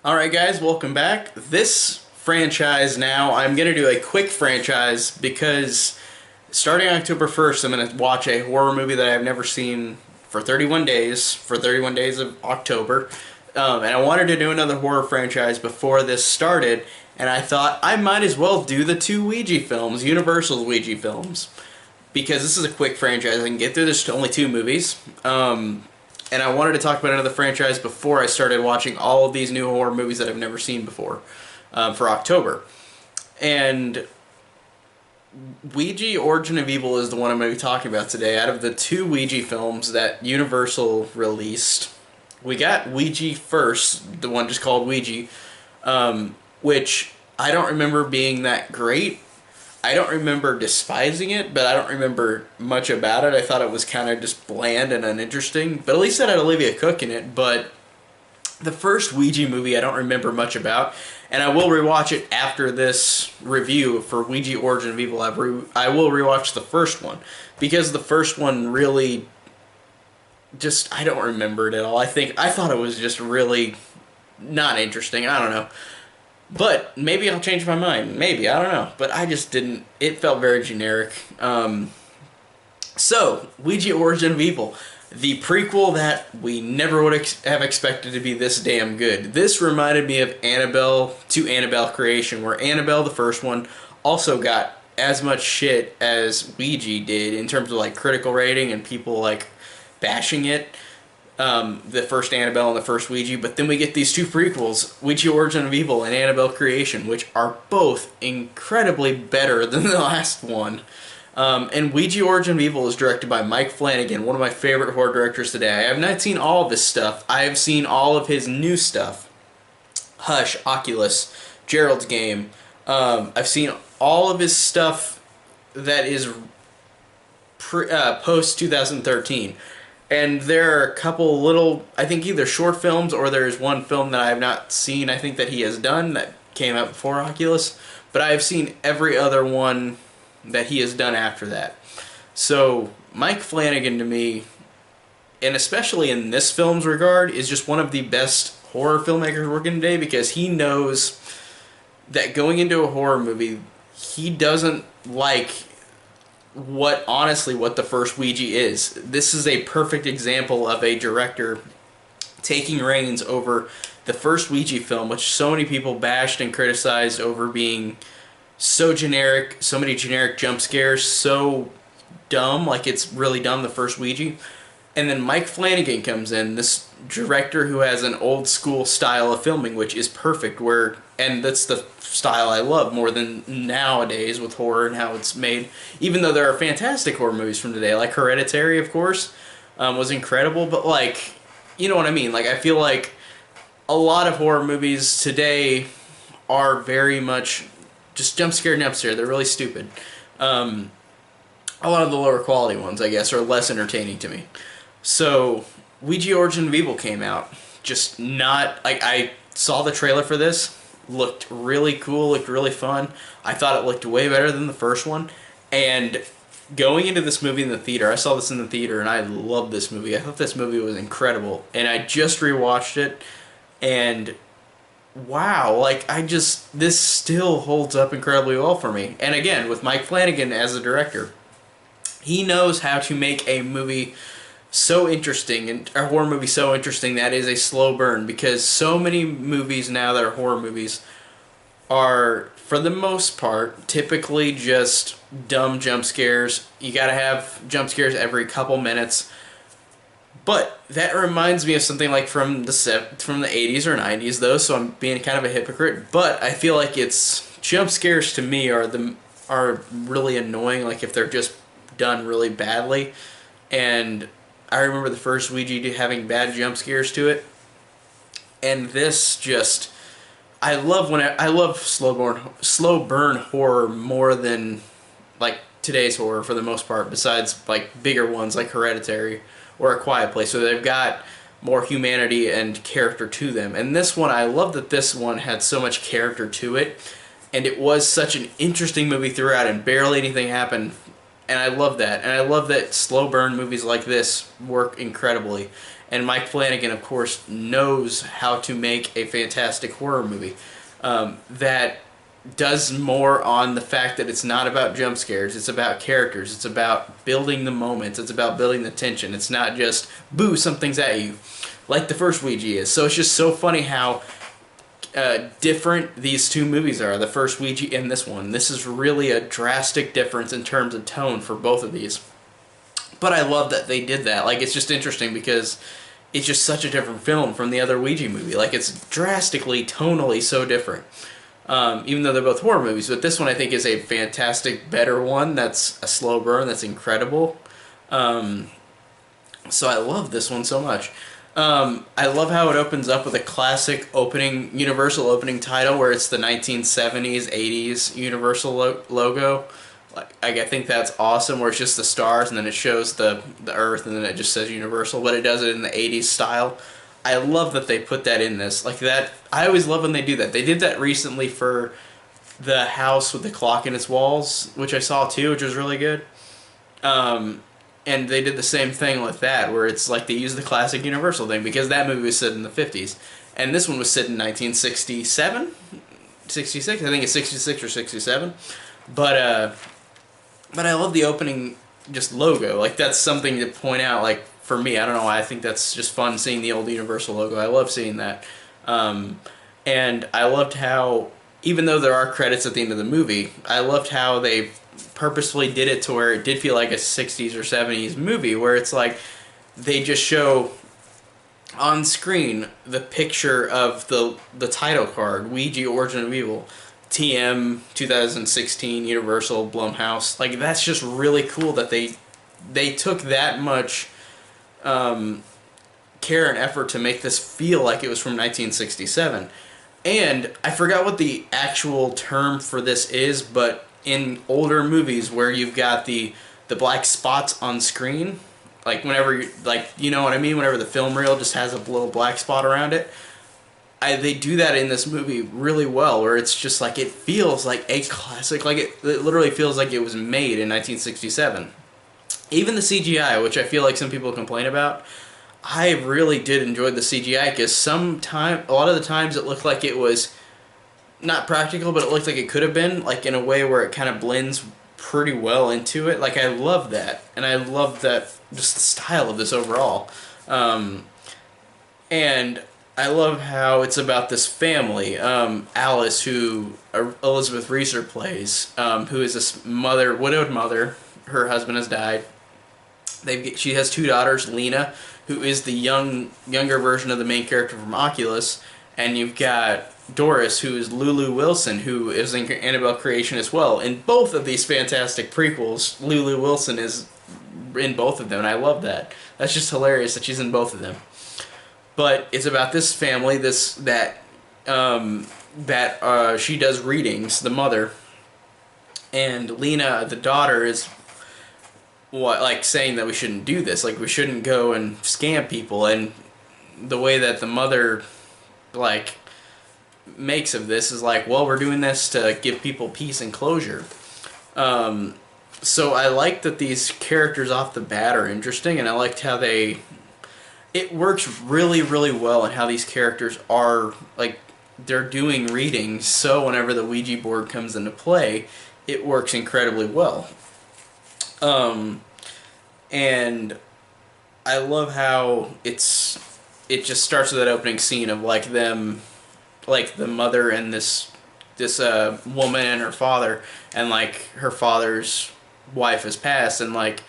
Alright guys, welcome back. This franchise now, I'm going to do a quick franchise because starting October 1st, I'm going to watch a horror movie that I've never seen for 31 days, of October. And I wanted to do another horror franchise before this started, and I thought I might as well do the two Ouija films, Universal's Ouija films. Because this is a quick franchise, I can get through this only two movies. And I wanted to talk about another franchise before I started watching all of these new horror movies that I've never seen before for October. And Ouija Origin of Evil is the one I'm going to be talking about today. Out of the two Ouija films that Universal released, we got Ouija first, the one just called Ouija, which I don't remember being that great. I don't remember despising it, but I don't remember much about it. I thought it was kind of just bland and uninteresting. But at least it had Olivia Cook in it. But the first Ouija movie I don't remember much about. And I will rewatch it after this review for Ouija Origin of Evil. I will rewatch the first one. Because the first one really just, I don't remember it at all. I thought it was just really not interesting. I don't know. But maybe I'll change my mind. Maybe, I don't know. But I just didn't. It felt very generic. So, Ouija Origin of Evil. The prequel that we never would have expected to be this damn good. This reminded me of Annabelle to Annabelle Creation, where Annabelle, the first one, also got as much shit as Ouija did in terms of like critical rating and people like bashing it. The first Annabelle and the first Ouija, but then we get these two prequels, Ouija Origin of Evil and Annabelle Creation, which are both incredibly better than the last one. And Ouija Origin of Evil is directed by Mike Flanagan, one of my favorite horror directors today. I have not seen all of his stuff. I have seen all of his new stuff. Hush, Oculus, Gerald's Game. I've seen all of his stuff that is post-2013. And there are a couple little, I think either short films or there's one film that I have not seen, I think that he has done that came out before Oculus. But I have seen every other one that he has done after that. So Mike Flanagan to me, and especially in this film's regard, is just one of the best horror filmmakers working today because he knows that going into a horror movie, he doesn't like what the first Ouija is. This is a perfect example of a director taking reins over the first Ouija film, which so many people bashed and criticized over being so generic, so many generic jump scares, so dumb, like it's really dumb, the first Ouija. And then Mike Flanagan comes in, this director who has an old school style of filming, which is perfect, and that's the style I love more than nowadays with horror and how it's made. Even though there are fantastic horror movies from today, like Hereditary, of course, was incredible, but like, you know what I mean? Like, I feel like a lot of horror movies today are very much just jump scare. They're really stupid. A lot of the lower quality ones, I guess, are less entertaining to me. So, Ouija Origin of Evil came out. Just not, like, I saw the trailer for this, looked really cool, looked really fun. I thought it looked way better than the first one. And going into this movie in the theater, I saw this in the theater and I loved this movie. I thought this movie was incredible. And I just rewatched it and wow, like this still holds up incredibly well for me. And again, with Mike Flanagan as the director, he knows how to make a movie so interesting, and a horror movie so interesting that is a slow burn, because so many movies now that are horror movies are, for the most part, typically just dumb jump scares. You gotta have jump scares every couple minutes. But that reminds me of something like from the 80s or 90s, though, so I'm being kind of a hypocrite. But I feel like jump scares to me are really annoying, like if they're just done really badly. And I remember the first Ouija having bad jump scares to it, and this just, I love slow burn horror more than like today's horror for the most part. Besides like bigger ones like Hereditary or A Quiet Place, so they've got more humanity and character to them. And this one, I love that this one had so much character to it, and it was such an interesting movie throughout, and barely anything happened. And I love that. And I love that slow burn movies like this work incredibly. And Mike Flanagan, of course, knows how to make a fantastic horror movie that does more on the fact that it's not about jump scares, it's about characters, it's about building the moments, it's about building the tension. It's not just, boo, something's at you, like the first Ouija is. So it's just so funny how different these two movies are, the first Ouija and this one. This is really a drastic difference in terms of tone for both of these. But I love that they did that. Like, it's just interesting because it's just such a different film from the other Ouija movie. Like, it's drastically, tonally so different. Even though they're both horror movies. But this one I think is a fantastic, better one. That's a slow burn. That's incredible. So I love this one so much. I love how it opens up with a classic opening, Universal opening title where it's the 1970s, 80s Universal logo. Like, I think that's awesome, where it's just the stars and then it shows the Earth and then it just says Universal, but it does it in the 80s style. I love that they put that in this. Like that, I always love when they do that. They did that recently for the house with the clock in its walls, which I saw too, which was really good. And they did the same thing with that, where it's like they use the classic Universal thing, because that movie was set in the 50s. And this one was set in 1967? 66? I think it's 66 or 67. But I love the opening just logo. Like, that's something to point out, like, for me. I don't know why, I think that's just fun seeing the old Universal logo. I love seeing that. And I loved how, even though there are credits at the end of the movie, I loved how they purposefully did it to where it did feel like a 60s or 70s movie, where it's like they just show on screen the picture of the title card, Ouija Origin of Evil, TM 2016 Universal Blumhouse. Like, that's just really cool that they took that much care and effort to make this feel like it was from 1967. And I forgot what the actual term for this is, but in older movies where you've got the black spots on screen, like whenever you, like, you know what I mean, whenever the film reel just has a little black spot around it, they do that in this movie really well, where it's just like, it feels like a classic, like it literally feels like it was made in 1967. Even the CGI, which I feel like some people complain about, I really did enjoy the CGI, because a lot of the times it looked like it was not practical, but it looked like it could have been, like in a way where it kind of blends pretty well into it. Like, I love that, and I love that, just the style of this overall. And I love how it's about this family, Alice, who Elizabeth Reeser plays, who is this widowed mother. Her husband has died. She has two daughters, Lena, who is the younger version of the main character from Oculus, and you've got Doris, who is Lulu Wilson, who is in Annabelle Creation as well. In both of these fantastic prequels, Lulu Wilson is in both of them, and I love that. That's just hilarious that she's in both of them. But it's about this family, that she does readings, the mother, and Lena, the daughter, is saying that we shouldn't do this, like we shouldn't go and scam people, and the way that the mother makes of this is like, well, we're doing this to give people peace and closure. So I like that these characters off the bat are interesting, and I liked how it works really, really well, and how these characters are, like, they're doing readings, so whenever the Ouija board comes into play, it works incredibly well. And I love how it just starts with that opening scene of, like, them, like, the mother and this woman and her father, and, like, her father's wife has passed, and, like,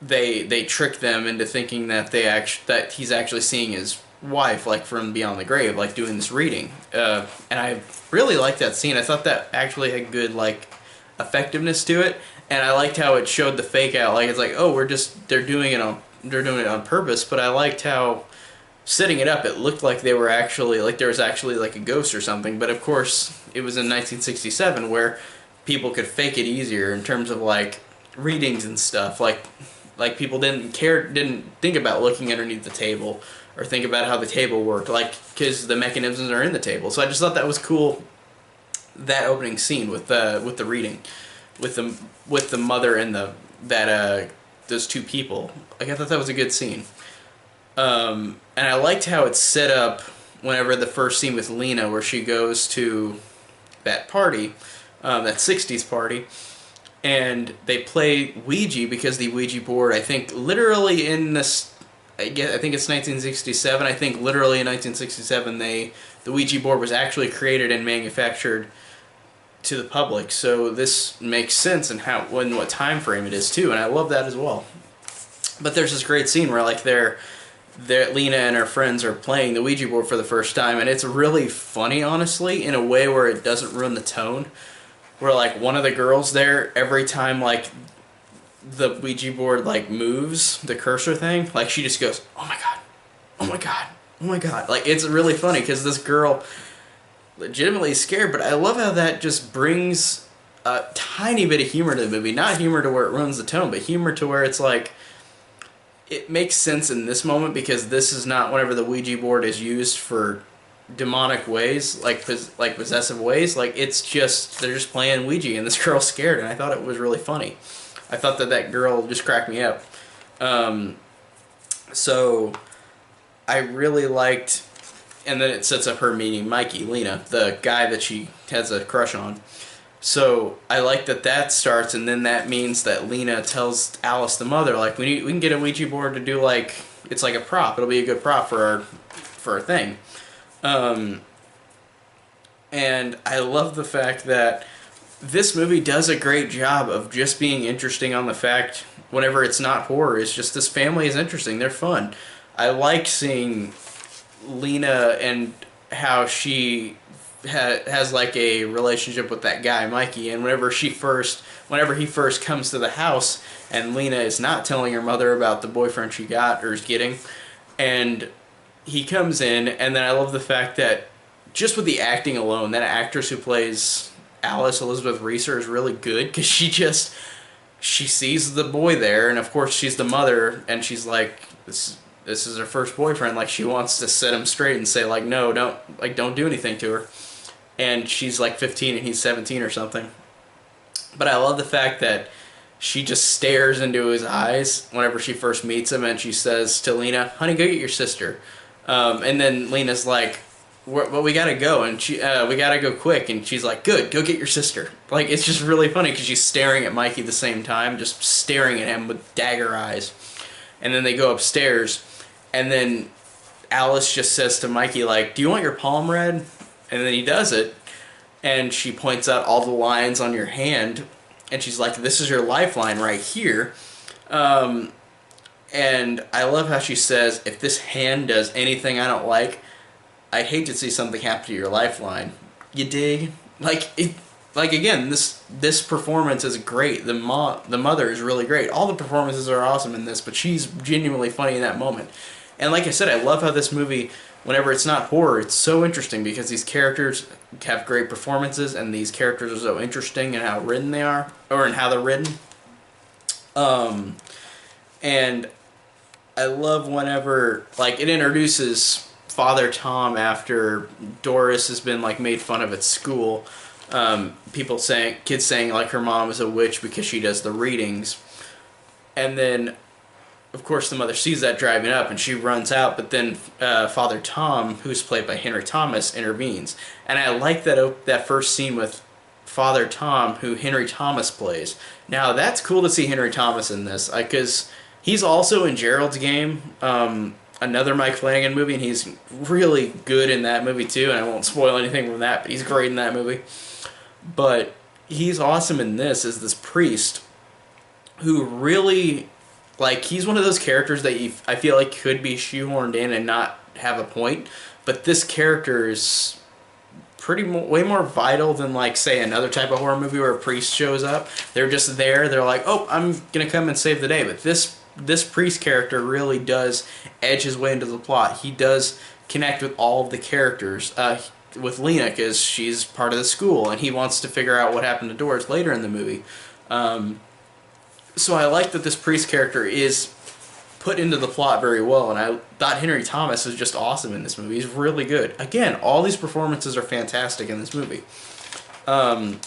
they trick them into thinking that that he's actually seeing his wife, like, from beyond the grave, like, doing this reading. And I really liked that scene. I thought that actually had good, like, effectiveness to it, and I liked how it showed the fake out. Like, it's like, oh, they're doing it on purpose. But I liked how, setting it up, it looked like they were actually, like, there was actually, like, a ghost or something. But of course, it was in 1967, where people could fake it easier in terms of, like, readings and stuff. Like people didn't think about looking underneath the table, or think about how the table worked, like, because the mechanisms are in the table. So I just thought that was cool, that opening scene with the reading, with the mother and those two people. Like, I thought that was a good scene. And I liked how it's set up whenever the first scene with Lena, where she goes to that party, that 60s party, and they play Ouija because the Ouija board, I think, literally in this, I think it's 1967. I think literally in 1967, the Ouija board was actually created and manufactured to the public. So this makes sense in what time frame it is too, and I love that as well. But there's this great scene where like Lena and her friends are playing the Ouija board for the first time, and it's really funny, honestly, in a way where it doesn't ruin the tone. Where like one of the girls there, every time like the Ouija board like moves, the cursor thing, like she just goes, "Oh my god, oh my god, oh my god!" Like it's really funny because this girl legitimately is scared. But I love how that just brings a tiny bit of humor to the movie. Not humor to where it ruins the tone, but humor to where it's like, it makes sense in this moment because this is not whenever the Ouija board is used for demonic ways, like possessive ways. Like it's just, they're just playing Ouija and this girl's scared, and I thought it was really funny. I thought that girl just cracked me up. So I really liked, and then it sets up her meeting Mikey, Lena, the guy that she has a crush on. So I like that starts, and then that means that Lena tells Alice, the mother, like we can get a Ouija board to do, like, it's like a prop. It'll be a good prop for our thing. And I love the fact that this movie does a great job of just being interesting on the fact, whenever it's not horror, it's just this family is interesting. They're fun. I like seeing Lena and how she has like a relationship with that guy Mikey, and whenever he first comes to the house and Lena is not telling her mother about the boyfriend she got or is getting, and he comes in, and then I love the fact that just with the acting alone, that actress who plays Alice, Elizabeth Reeser, is really good because she sees the boy there, and of course she's the mother, and she's like, this is her first boyfriend, like she wants to set him straight and say like, no, don't do anything to her. And she's like 15 and he's 17 or something. But I love the fact that she just stares into his eyes whenever she first meets him, and she says to Lena, "Honey, go get your sister." And then Lena's like, "Well, we gotta go," and we gotta go quick. And she's like, "Good, go get your sister." Like, it's just really funny because she's staring at Mikey at the same time, just staring at him with dagger eyes. And then they go upstairs, and then Alice just says to Mikey, like, "Do you want your palm read?" And then he does it, and she points out all the lines on your hand, and she's like, "This is your lifeline right here." And I love how she says, "If this hand does anything I don't like, I'd hate to see something happen to your lifeline." You dig? Like, again, this performance is great. The mother is really great. All the performances are awesome in this, but she's genuinely funny in that moment. And like I said, I love how this movie, whenever it's not horror, it's so interesting because these characters have great performances, and these characters are so interesting in how written they are, or in how they're written. And I love whenever, like, it introduces Father Tom after Doris has been, like, made fun of at school. Kids saying, like, her mom is a witch because she does the readings. And then, of course, the mother sees that driving up, and she runs out, but then Father Tom, who's played by Henry Thomas, intervenes. And I like that first scene with Father Tom, who Henry Thomas plays. Now, that's cool to see Henry Thomas in this, because he's also in Gerald's Game, another Mike Flanagan movie, and he's really good in that movie too, and I won't spoil anything from that, but he's great in that movie. But he's awesome in this as this priest who really, like, he's one of those characters that I feel like could be shoehorned in and not have a point, but this character is way more vital than, like, say, another type of horror movie where a priest shows up. They're just there. They're like, "Oh, I'm gonna come and save the day." But this priest character really does edge his way into the plot. He does connect with all of the characters. With Lena, because she's part of the school, and he wants to figure out what happened to Doris later in the movie. So I like that this priest character is put into the plot very well, and I thought Henry Thomas was just awesome in this movie. He's really good. Again, all these performances are fantastic in this movie. And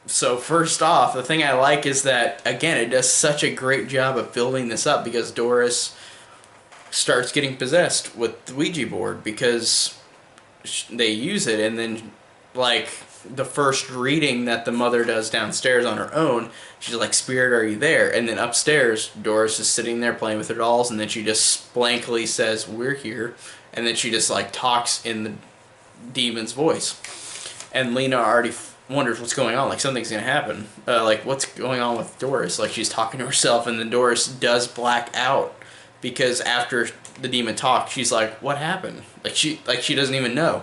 So first off, the thing I like is that again it does such a great job of building this up because Doris starts getting possessed with the Ouija board because they use it, and then like the first reading that the mother does downstairs on her own, she's like, "Spirit, are you there?" And then upstairs, Doris is sitting there playing with her dolls, and then she just blankly says, "We're here," and then she just like talks in the demon's voice, and Lena already wonders what's going on, like something's gonna happen, like what's going on with Doris, like she's talking to herself, and then Doris does black out because after the demon talks, she's like, "What happened?" Like she doesn't even know.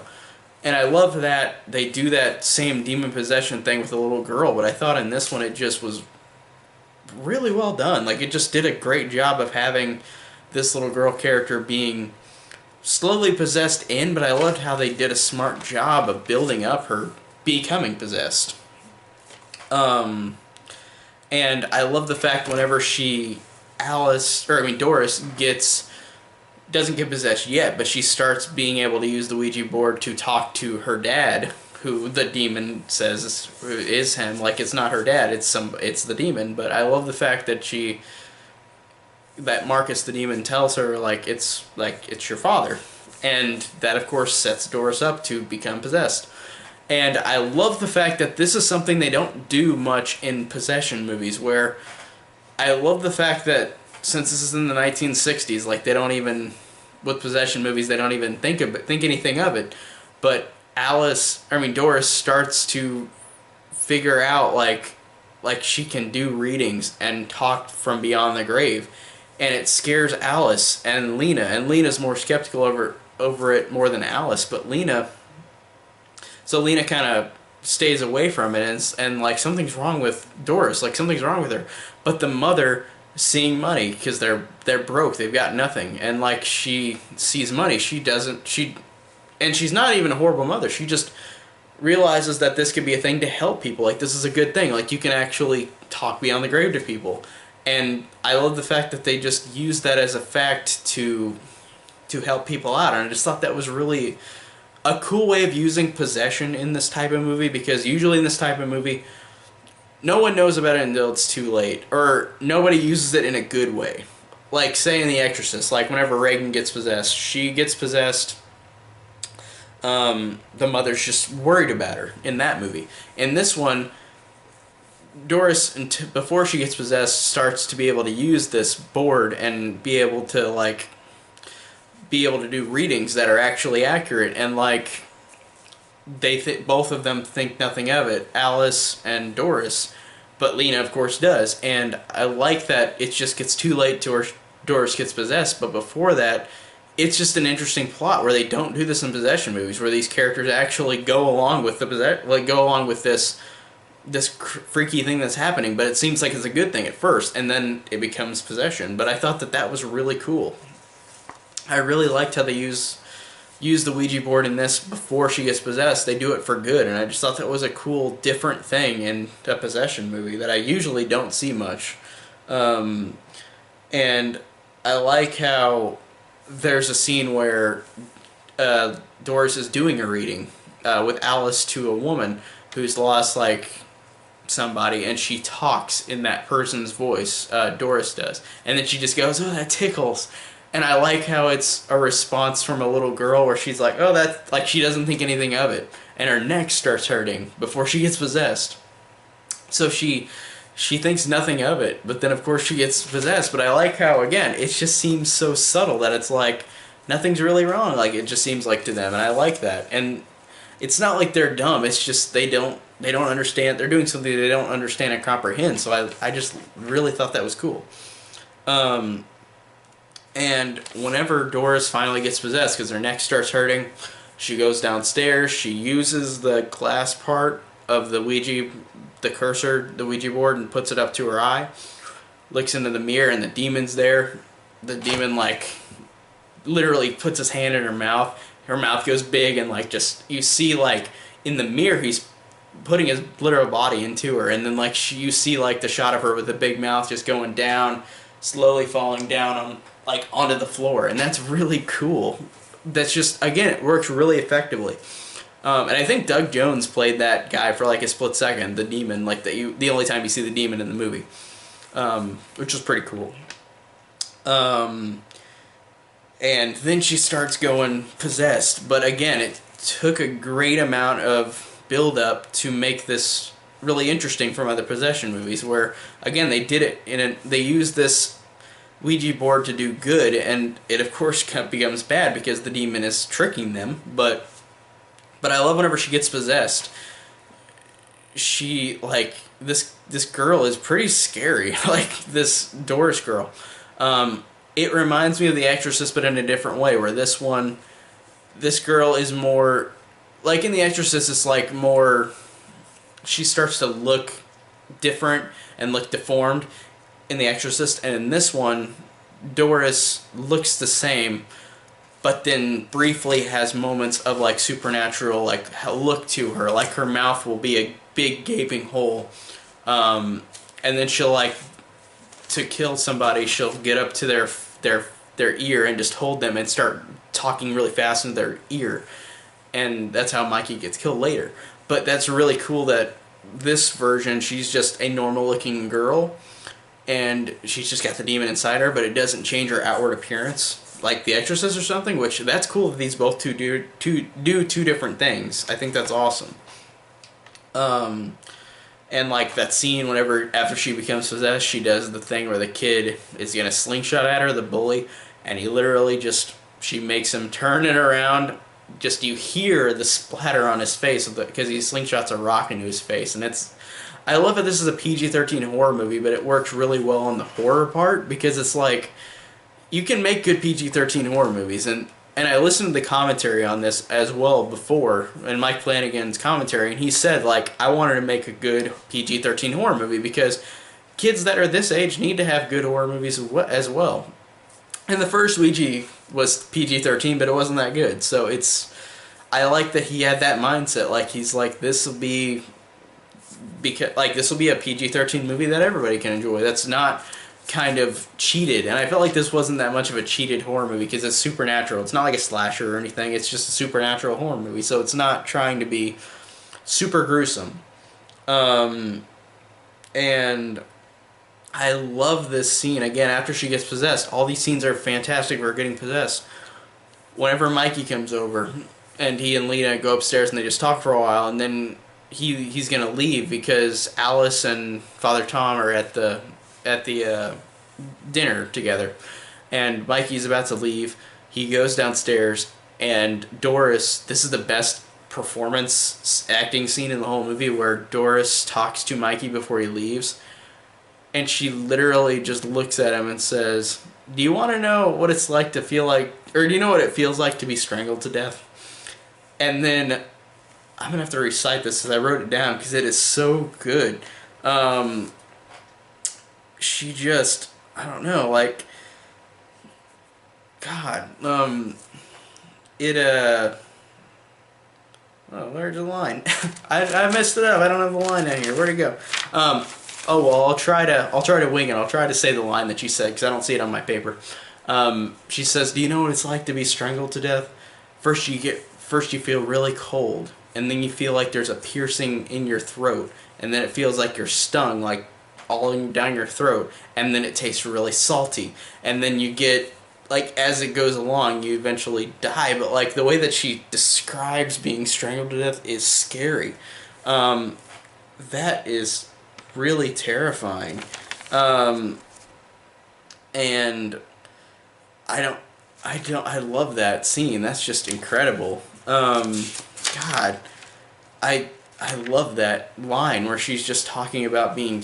And I love that they do that same demon possession thing with the little girl, but I thought in this one it just was really well done. Like it just did a great job of having this little girl character being slowly possessed in, but I loved how they did a smart job of building up her becoming possessed. Um, and I love the fact whenever Doris doesn't get possessed yet, but she starts being able to use the Ouija board to talk to her dad, who the demon says is him. Like it's not her dad, it's the demon. But I love the fact that that Marcus the demon tells her it's your father, and that of course sets Doris up to become possessed. And I love the fact that this is something they don't do much in possession movies, where I love the fact that since this is in the 1960s, like they don't even, with possession movies, they don't even think anything of it. But Doris starts to figure out like she can do readings and talk from beyond the grave, and it scares Alice and Lena. And Lena's more skeptical over it more than Alice, but Lena kind of stays away from it, and like something's wrong with Doris, like something's wrong with her. But the mother, seeing money, because they're broke, they've got nothing, and like she sees money, and she's not even a horrible mother, she just realizes that this could be a thing to help people, like this is a good thing, like you can actually talk beyond the grave to people. And I love the fact that they just use that as a fact to help people out, and I just thought that was really a cool way of using possession in this type of movie, because usually in this type of movie no one knows about it until it's too late, or nobody uses it in a good way. Like say in The Exorcist, like whenever Reagan gets possessed, the mother's just worried about her in that movie. In this one, Doris, before she gets possessed, starts to be able to use this board and be able to do readings that are actually accurate, and like both of them think nothing of it, Alice and Doris, but Lena of course does. And I like that it just gets too late to where Doris gets possessed, but before that it's just an interesting plot where they don't do this in possession movies, where these characters actually go along with this freaky thing that's happening, but it seems like it's a good thing at first, and then it becomes possession. But I thought that was really cool. I really liked how they use the Ouija board in this before she gets possessed. They do it for good, and I just thought that was a cool, different thing in a possession movie that I usually don't see much. And I like how there's a scene where Doris is doing a reading with Alice to a woman who's lost somebody, and she talks in that person's voice, Doris does, and then she just goes, "Oh, that tickles." And I like how it's a response from a little girl where she's like, "Oh, that," like she doesn't think anything of it, and her neck starts hurting before she gets possessed. So she thinks nothing of it, but then of course she gets possessed. But I like how, again, it just seems so subtle that it's like nothing's really wrong, like it just seems like to them, and I like that. And it's not like they're dumb, it's just they don't understand, they're doing something they don't understand and comprehend. So I just really thought that was cool. And whenever Doris finally gets possessed, because her neck starts hurting, she goes downstairs, she uses the glass part of the Ouija board, and puts it up to her eye, looks into the mirror, and the demon's there. The demon literally puts his hand in her mouth goes big, and you see in the mirror he's putting his literal body into her, and then you see the shot of her with the big mouth just going down, slowly falling down on onto the floor, and that's really cool. That's just, again, it works really effectively. And I think Doug Jones played that guy for like a split second, the demon, like the only time you see the demon in the movie, which was pretty cool. And then she starts going possessed, but again, it took a great amount of build up to make this really interesting from other possession movies. Where again, they did it they used this Ouija board to do good, and it of course becomes bad because the demon is tricking them. But I love whenever she gets possessed. She like this girl is pretty scary, like this Doris girl. It reminds me of The Exorcist, but in a different way. Where this girl is more like in The Exorcist. It's like more. She starts to look different and look deformed in The Exorcist, and in this one, Doris looks the same, but then briefly has moments of like supernatural like look to her. Like her mouth will be a big gaping hole, and then she'll like to kill somebody. She'll get up to their ear and just hold them and start talking really fast into their ear, and that's how Mikey gets killed later. But that's really cool that this version she's just a normal looking girl, and she's just got the demon inside her, but it doesn't change her outward appearance like The Exorcist or something, which that's cool that these both do two different things. I think that's awesome. And like that scene whenever after she becomes possessed, she does the thing where the kid is gonna slingshot at her, the bully, and he literally just, she makes him turn it around. Just you hear the splatter on his face because he slingshots a rock into his face, and I love that this is a PG-13 horror movie, but it works really well on the horror part because it's like you can make good PG-13 horror movies, and I listened to the commentary on this as well before, and Mike Flanagan's commentary, and he said, like, I wanted to make a good PG-13 horror movie because kids that are this age need to have good horror movies as well. And the first Ouija was PG-13, but it wasn't that good, so I like that he had that mindset, like, he's like, this will be a PG-13 movie that everybody can enjoy. That's not kind of cheated, and I felt like this wasn't that much of a cheated horror movie because it's supernatural. It's not like a slasher or anything. It's just a supernatural horror movie, so it's not trying to be super gruesome. And I love this scene again after she gets possessed. All these scenes are fantastic for getting possessed. Whenever Mikey comes over and he and Lena go upstairs and they just talk for a while, and then he's gonna leave because Alice and Father Tom are at the dinner together, and Mikey's about to leave. He goes downstairs, and Doris, this is the best performance acting scene in the whole movie, where Doris talks to Mikey before he leaves, and she literally just looks at him and says, do you want to know what it's like to feel like, or do you know what it feels like to be strangled to death? And then I'm gonna have to recite this because I wrote it down because it is so good. She just, I don't know, like, God, oh, where's the line? I messed it up. I don't have the line out here. Where'd it go? Oh well, I'll try to wing it. I'll try to say the line that she said because I don't see it on my paper. She says, "Do you know what it's like to be strangled to death? First you feel really cold, and then you feel like there's a piercing in your throat, and then it feels like you're stung, like all down your throat, and then it tastes really salty, and then you get, like, as it goes along, you eventually die." But like the way that she describes being strangled to death is scary. That is really terrifying. And I love that scene. That's just incredible. God, I love that line where she's just talking about being,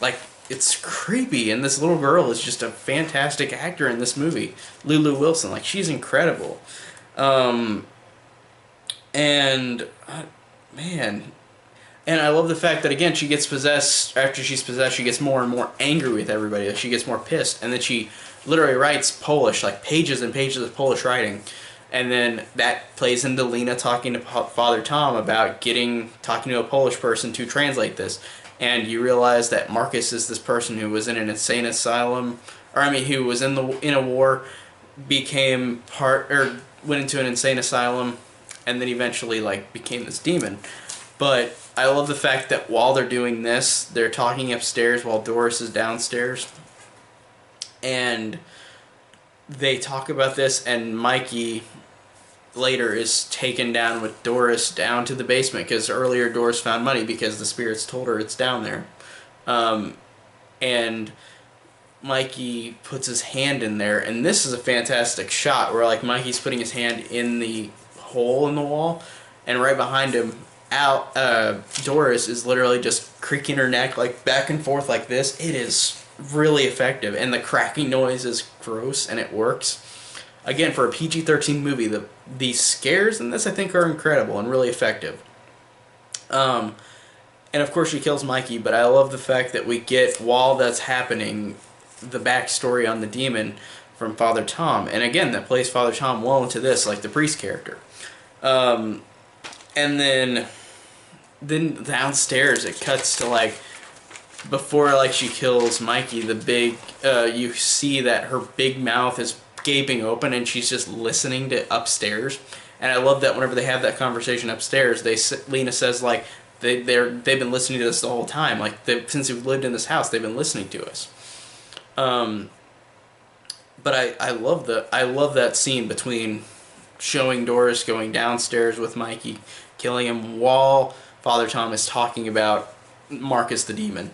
like, it's creepy, and this little girl is just a fantastic actor in this movie. Lulu Wilson, like, she's incredible. Man, and I love the fact that, again, she gets possessed. After she's possessed, she gets more and more angry with everybody. She gets more pissed, and then she literally writes Polish, like pages and pages of Polish writing. And then that plays into Lena talking to Father Tom about talking to a Polish person to translate this. And you realize that Marcus is this person who was in an insane asylum, who was in a war, went into an insane asylum, and then eventually like became this demon. But I love the fact that while they're doing this, they're talking upstairs while Doris is downstairs, and they talk about this, and Mikey later is taken down with Doris down to the basement because earlier Doris found money because the spirits told her it's down there. And Mikey puts his hand in there, and this is a fantastic shot where like Mikey's putting his hand in the hole in the wall, and right behind him, Doris is literally just creaking her neck like back and forth like this. It is really effective, and the cracking noise is gross, and it works. Again, for a PG-13 movie, the scares in this I think are incredible and really effective. And of course she kills Mikey, but I love the fact that we get, while that's happening, the backstory on the demon from Father Tom. And again, that plays Father Tom well into this, like the priest character. And then downstairs it cuts to like, before like she kills Mikey, the big, you see that her big mouth is gaping open and she's just listening to upstairs. And I love that whenever they have that conversation upstairs, Lena says like, they've been listening to us the whole time. Like since we've lived in this house, they've been listening to us. But I love that scene between showing Doris going downstairs with Mikey, killing him, while Father Tom is talking about Marcus the demon,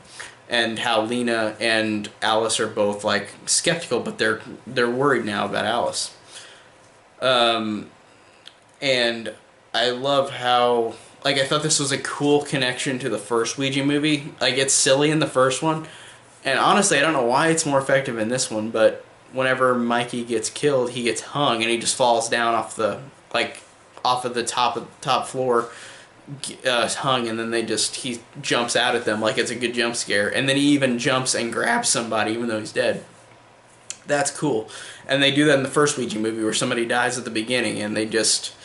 and how Lena and Alice are both like skeptical, but they're worried now about Alice. And I love how, like, I thought this was a cool connection to the first Ouija movie. Like, it's silly in the first one, and honestly, I don't know why it's more effective in this one, but whenever Mikey gets killed, he gets hung, and he just falls down off of the top floor, hung, and then he jumps out at them like it's a good jump scare, and then he even jumps and grabs somebody even though he's dead. That's cool. And they do that in the first Ouija movie where somebody dies at the beginning and they just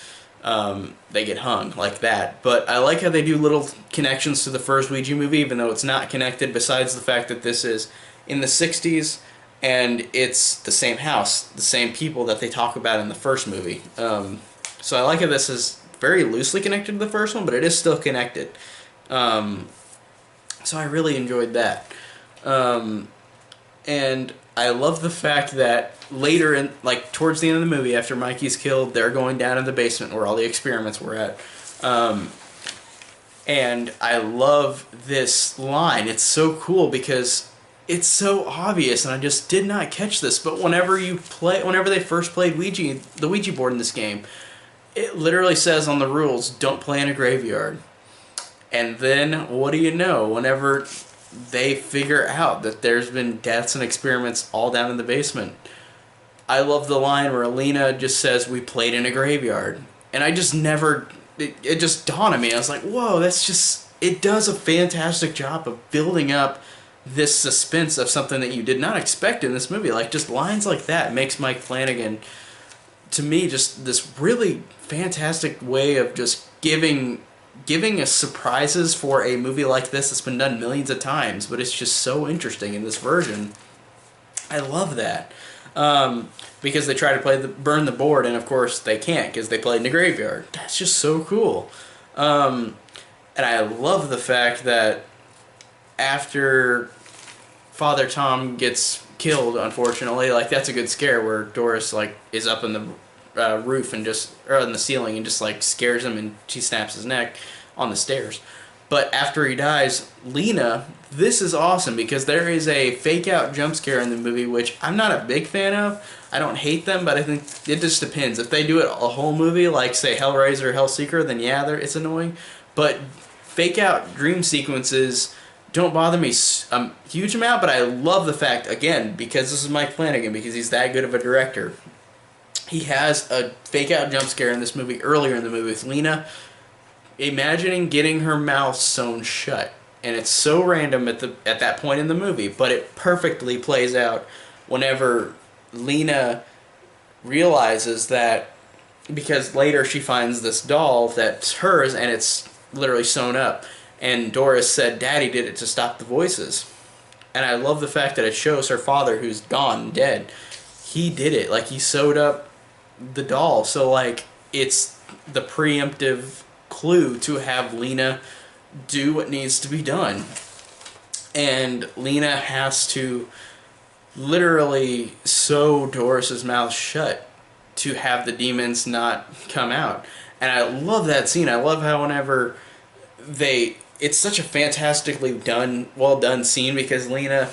they get hung like that. But I like how they do little connections to the first Ouija movie, even though it's not connected, besides the fact that this is in the 60s and it's the same house, the same people that they talk about in the first movie. So I like how this is very loosely connected to the first one, but it is still connected. So I really enjoyed that. And I love the fact that later, towards the end of the movie, after Mikey's killed, they're going down in the basement where all the experiments were at. And I love this line. It's so cool because it's so obvious, and I just did not catch this. But whenever they first played the Ouija board in this game, it literally says on the rules, don't play in a graveyard. And then, what do you know, whenever they figure out that there's been deaths and experiments all down in the basement, I love the line where Alina just says, we played in a graveyard. And I just never, it just dawned on me. I was like, whoa, it does a fantastic job of building up this suspense of something that you did not expect in this movie. Like, just lines like that makes Mike Flanagan, to me, just this really fantastic way of just giving us surprises for a movie like this that's been done millions of times, but it's just so interesting in this version. I love that. Because they try to burn the board, and of course they can't because they played in the graveyard. That's just so cool. And I love the fact that after Father Tom gets killed, unfortunately, like, that's a good scare where Doris is up in the roof and in the ceiling and just scares him, and she snaps his neck on the stairs. But after he dies, Lena, this is awesome because there is a fake out jump scare in the movie, which I'm not a big fan of. I don't hate them, but I think it just depends. If they do it a whole movie, like say Hellraiser or Hellseeker, then yeah, it's annoying. But fake out dream sequences don't bother me a huge amount, but I love the fact, again, because this is Mike Flanagan, because he's that good of a director, he has a fake out jump scare in this movie earlier in the movie with Lena imagining getting her mouth sewn shut. And it's so random at that point in the movie, but it perfectly plays out whenever Lena realizes that, because later she finds this doll that's hers and it's literally sewn up, and Doris said Daddy did it to stop the voices. And I love the fact that it shows her father, who's gone and dead, he did it. He sewed up the doll. So it's the preemptive clue to have Lena do what needs to be done. And Lena has to literally sew Doris's mouth shut to have the demons not come out. And I love that scene. I love how whenever it's such a fantastically well done scene, because Lena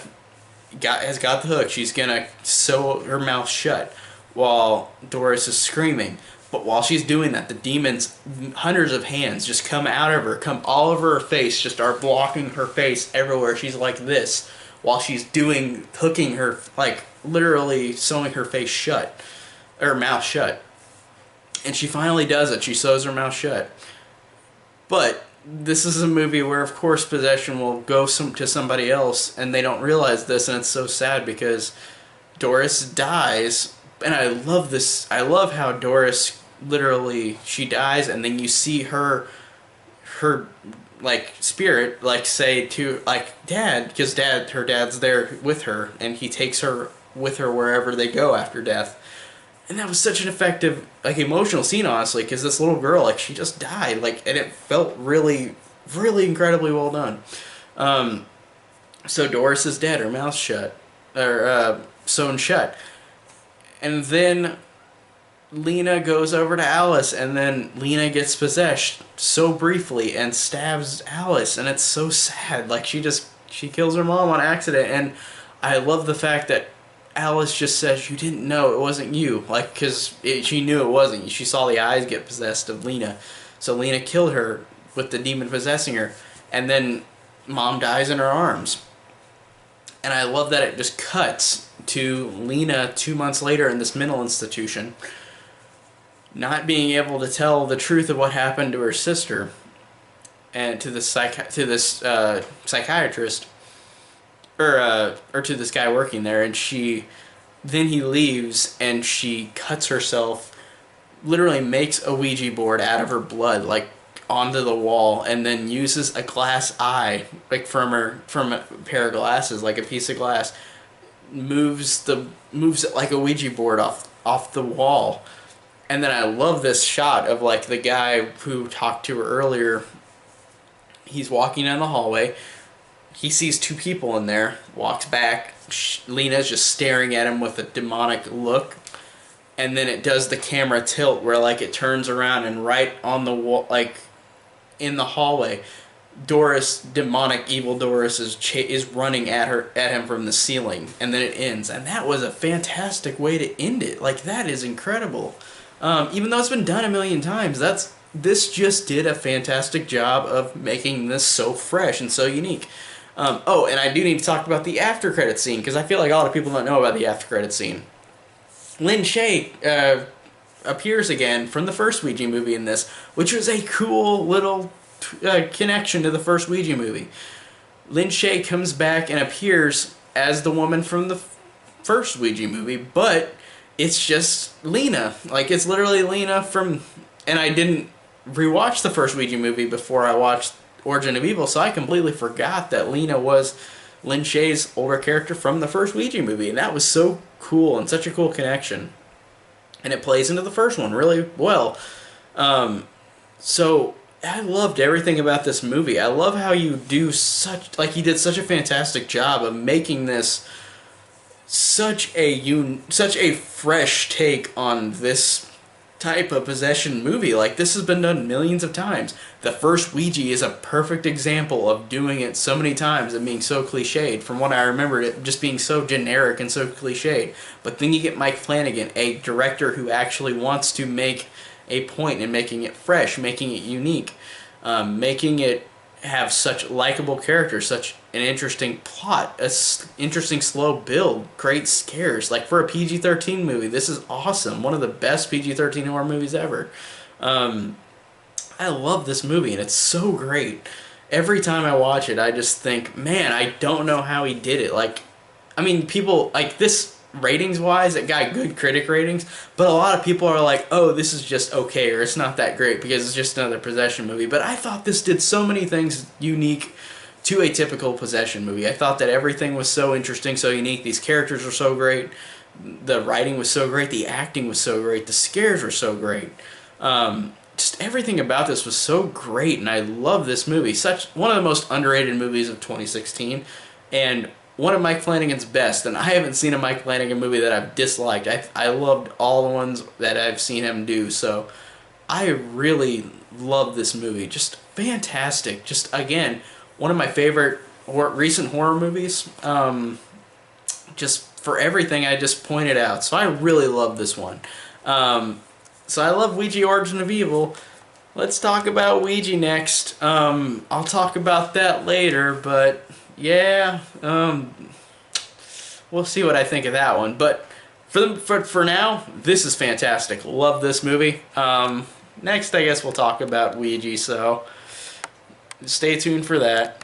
has got the hook. She's gonna sew her mouth shut while Doris is screaming. But while she's doing that, the demons, hundreds of hands, just come out of her, come all over her face, just are blocking her face everywhere. She's like this while she's hooking her, like literally sewing her face shut, or mouth shut. And she finally does it. She sews her mouth shut. But this is a movie where, of course, possession will go to somebody else, and they don't realize this, and it's so sad because Doris dies. And I love this. I love how Doris literally, she dies, and then you see her like spirit, like say to like Dad, because her dad's there with her, and he takes her with her wherever they go after death. And that was such an effective, like, emotional scene, honestly, because this little girl, like, she just died, like, and it felt really, really incredibly well done. So Doris is dead, her mouth shut, or sewn shut. And then Lena goes over to Alice, and then Lena gets possessed so briefly and stabs Alice, and it's so sad. Like, she kills her mom on accident, and I love the fact that Alice just says, "You didn't know it wasn't you," like, because she knew it wasn't. She saw the eyes get possessed of Lena, so Lena killed her with the demon possessing her, and then Mom dies in her arms. And I love that it just cuts to Lena 2 months later in this mental institution, not being able to tell the truth of what happened to her sister, and to this psychiatrist, or to this guy working there, and then he leaves, and she cuts herself, literally makes a Ouija board out of her blood, like, onto the wall, and then uses a glass eye, like, from a pair of glasses, like a piece of glass, moves it like a Ouija board off the wall. And then I love this shot of, like, the guy who talked to her earlier. He's walking down the hallway. He sees two people in there, walks back. Lena's just staring at him with a demonic look. And then it does the camera tilt where, like, it turns around, and right on the wall, like, in the hallway, demonic evil Doris is running at him from the ceiling. And then it ends. And that was a fantastic way to end it. Like, that is incredible. Even though it's been done a million times, this just did a fantastic job of making this so fresh and so unique. Oh, and I do need to talk about the after credit scene, because I feel like a lot of people don't know about the after credit scene. Lin Shaye appears again from the first Ouija movie in this, which was a cool little connection to the first Ouija movie. Lin Shaye comes back and appears as the woman from the first Ouija movie, but it's just Lena. Like, it's literally Lena from... And I didn't rewatch the first Ouija movie before I watched Origin of Evil, so I completely forgot that Lena was Lin Shaye's older character from the first Ouija movie, and that was so cool and such a cool connection. And it plays into the first one really well. So I loved everything about this movie. I love how you do he did such a fantastic job of making this such a fresh take on this type of possession movie. Like, this has been done millions of times. The first Ouija is a perfect example of doing it so many times and being so cliched. From what I remember, it just being so generic and so cliched. But then you get Mike Flanagan, a director who actually wants to make a point in making it fresh, making it unique, making it have such likable characters, such an interesting plot, interesting slow build, great scares. Like, for a PG-13 movie, this is awesome. One of the best PG-13 horror movies ever. I love this movie, and it's so great. Every time I watch it, I just think, man, I don't know how he did it. Like, I mean, people, like, this, ratings-wise, it got good critic ratings, but a lot of people are like, oh, this is just okay, or it's not that great because it's just another possession movie. But I thought this did so many things unique to a typical possession movie. I thought that everything was so interesting, so unique. These characters were so great. The writing was so great. The acting was so great. The scares were so great. just everything about this was so great, and I love this movie. Such one of the most underrated movies of 2016, and one of Mike Flanagan's best. And I haven't seen a Mike Flanagan movie that I've disliked. I loved all the ones that I've seen him do. So I really love this movie. Just fantastic. Just again, one of my favorite recent horror movies. Just for everything I just pointed out. So I really love this one. So I love Ouija Origin of Evil. Let's talk about Ouija next. I'll talk about that later, but yeah, we'll see what I think of that one. But for now, this is fantastic. Love this movie. Next, I guess we'll talk about Ouija, so stay tuned for that.